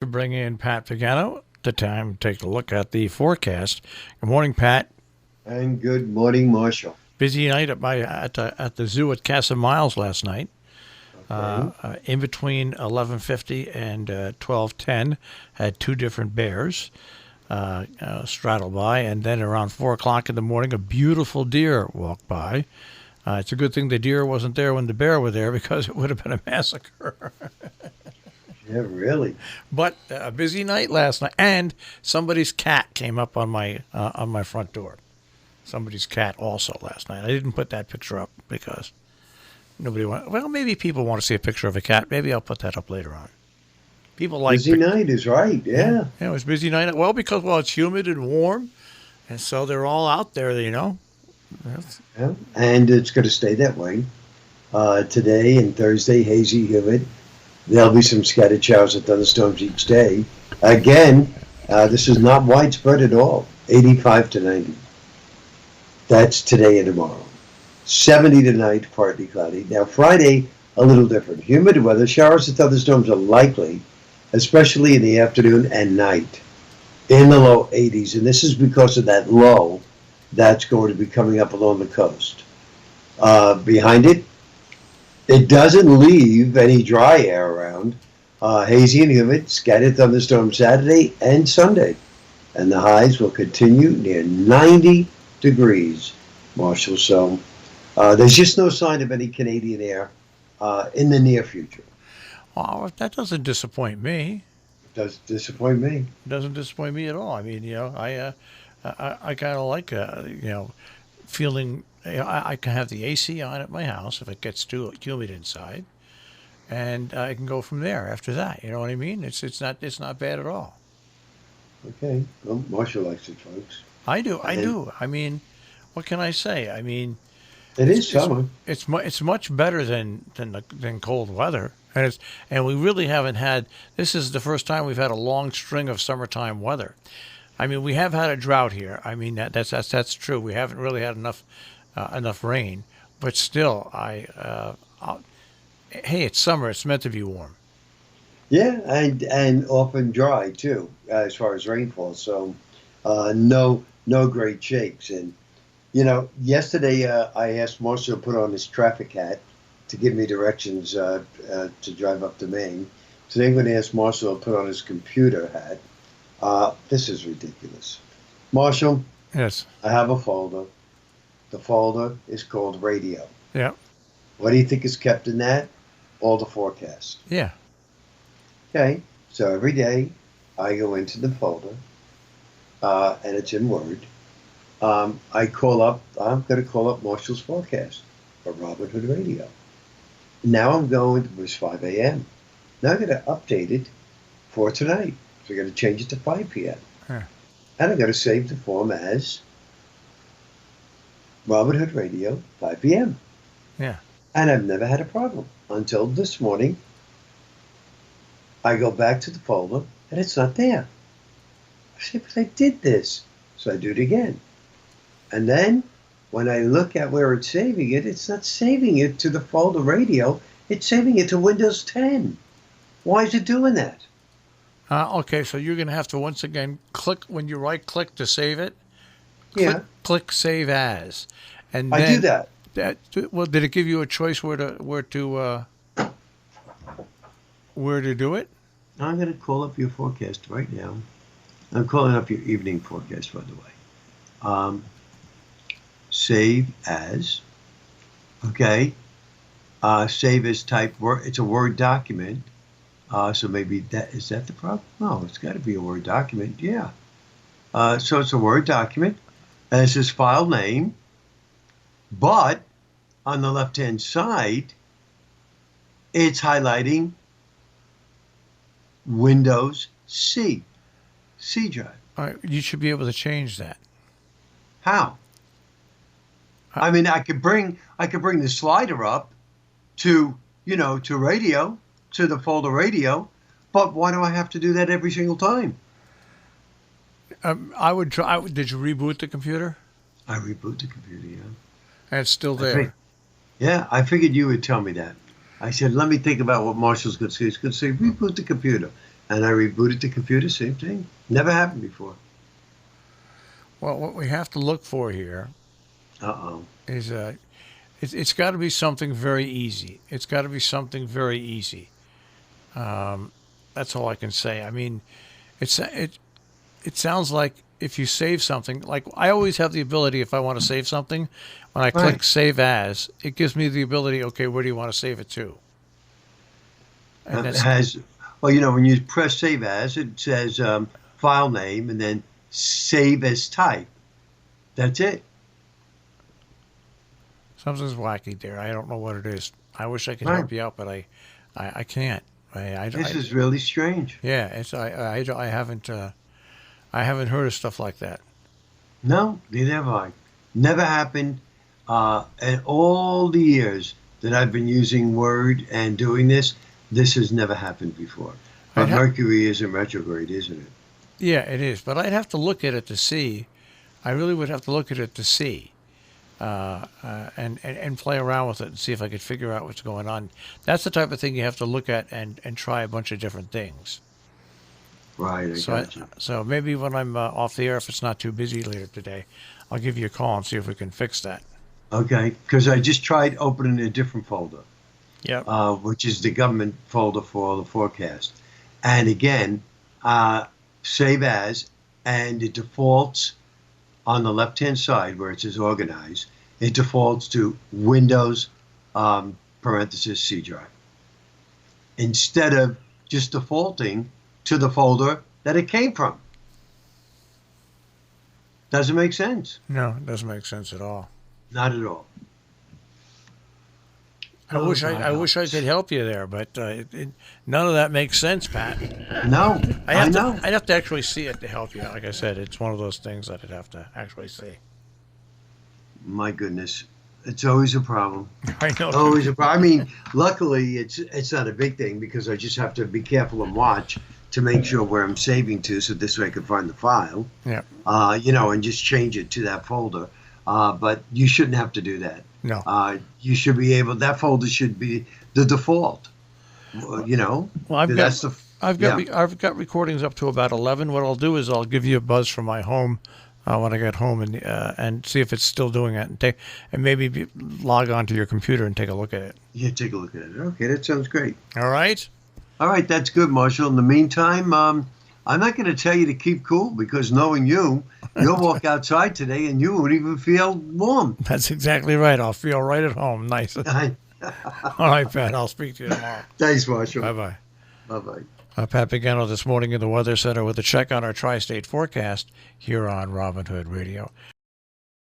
To bring in Pat Pagano, the time to take a look at the forecast. Good morning, Pat. And good morning, Marshall. Busy night at the zoo at Casa Miles last night. Okay. In between 11:50 and 12:10, had two different bears straddle by, and then around 4 o'clock in the morning, a beautiful deer walked by. It's a good thing the deer wasn't there when the bear were there because it would have been a massacre. Yeah, really. But a busy night last night, and somebody's cat came up on my front door. Somebody's cat also last night. I didn't put that picture up because nobody want. Well, maybe people want to see a picture of a cat. Maybe I'll put that up later on. People like Busy night is right. yeah, Yeah. yeah. It was a busy night. Well, because it's humid and warm, and so they're all out there. That's, Yeah. And it's going to stay that way. Today and Thursday, hazy, humid. There'll be some scattered showers and thunderstorms each day. Again, this is not widespread at all. 85 to 90. That's today and tomorrow. 70 tonight, partly cloudy. Now, Friday, a little different. Humid weather, showers and thunderstorms are likely, especially in the afternoon and night, in the low 80s. And this is because of that low that's going to be coming up along the coast. Behind it, it doesn't leave any dry air around. Hazy and humid, scattered thunderstorms Saturday and Sunday. And the highs will continue near 90 degrees, Marshall. So there's just no sign of any Canadian air in the near future. well, that doesn't disappoint me. It does disappoint me. It doesn't disappoint me at all. I mean, I kind of like feeling. I can have the AC on at my house if it gets too humid inside, and I can go from there after that. You know what I mean? It's not bad at all. Okay. Well, Marshall likes it, folks. I do. I And do. I mean, what can I say? I mean, it it's is it's summer. it's much better than cold weather, and we really haven't had. This is the first time we've had a long string of summertime weather. I mean, we have had a drought here. I mean, that's true. We haven't really had enough rain, but still, hey, it's summer. It's meant to be warm. Yeah, and often dry too, as far as rainfall. So no great shakes. And yesterday I asked Marshall to put on his traffic hat to give me directions to drive up to Maine. Today I'm going to ask Marshall to put on his computer hat. This is ridiculous. Marshall, Yes. I have a folder. The folder is called radio. Yeah. What do you think is kept in that? All the forecasts. Yeah. Okay, so every day I go into the folder, and it's in Word. I'm going to call up Marshall's forecast for Robin Hood Radio. Now it was 5 a.m. Now I'm going to update it for tonight. So I'm going to change it to 5 p.m. Yeah. And I'm going to save the form as Robin Hood Radio, 5 p.m. Yeah. And I've never had a problem until this morning. I go back to the folder and it's not there. I say, but I did this. So I do it again. And then when I look at where it's saving it, it's not saving it to the folder radio. It's saving it to Windows 10. Why is it doing that? Okay, so you're going to have to once again click when you right click to save it. Yeah, Click Save As, and I do then that. that. Well, did it give you a choice where to do it? I'm going to call up your forecast right now. I'm calling up your evening forecast, by the way. Um, Save as. Okay. Save as type Word. It's a Word document. So maybe is that the problem? No, it's got to be a Word document. Yeah. So it's a Word document, and it says file name, but on the left-hand side, it's highlighting Windows C drive. All right, you should be able to change that. How? Uh, I mean, I could bring the slider up to radio, to the folder radio, but why do I have to do that every single time? I would try. Did you reboot the computer? I reboot the computer, yeah. And it's still I think, there. yeah, I figured you would tell me that. I said, let me think about what Marshall's going to say. He's going to say, reboot the computer. and I rebooted the computer, same thing. Never happened before. Well, what we have to look for here Uh-oh. is it's got to be something very easy. It's got to be something very easy. That's all I can say. I mean, it sounds like if you save something, like I always have the ability if I want to save something, when I click Right. save as, it gives me the ability. Okay, where do you want to save it to? And It that's has, well, you know, when you press save as, it says file name and then save as type. That's it. something's wacky there. I don't know what it is. I wish I could Right. help you out, but I can't. This is really strange. Yeah, I haven't heard of stuff like that. No, neither have I. Never happened. In all the years that I've been using Word and doing this has never happened before. I'd But ha- Mercury is in retrograde, isn't it? yeah, it is, but I'd have to look at it to see. I really would have to look at it to see, and play around with it and see if I could figure out what's going on. That's the type of thing you have to look at and try a bunch of different things. Right, I So, got you. so maybe when I'm off the air, if it's not too busy later today, I'll give you a call and see if we can fix that. Okay, because I just tried opening a different folder, Yep. which is the government folder for the forecast. And again, save as, and it defaults on the left-hand side where it says organize. It defaults to Windows parenthesis C drive instead of just defaulting to the folder that it came from. Doesn't make sense. No, it doesn't make sense at all. Not at all. I Oh, wish God I wish I helps. could help you there, but none of that makes sense, Pat. No, I know. I'd have to actually see it to help you. Like I said, it's one of those things that I'd have to actually see. My goodness, it's always a problem. I know. Always a problem. I mean, luckily it's not a big thing because I just have to be careful and watch to make sure where I'm saving to, so this way I can find the file. Yeah. You know, and just change it to that folder. But you shouldn't have to do that. No. You should be able. That folder should be the default. You know. Well, That's the. I've got recordings up to about 11. What I'll do is I'll give you a buzz from my home when I get home and see if it's still doing it and maybe log on to your computer and take a look at it. Yeah, take a look at it. Okay, that sounds great. All right. All right, that's good, Marshall. In the meantime, I'm not going to tell you to keep cool because knowing you'll walk outside today and you won't even feel warm. That's exactly right. I'll feel right at home. Nice. All right, Pat. I'll speak to you tomorrow. Thanks, Marshall. Bye-bye. Bye-bye. Pat Pagano this morning in the Weather Center with a check on our tri-state forecast here on Robin Hood Radio.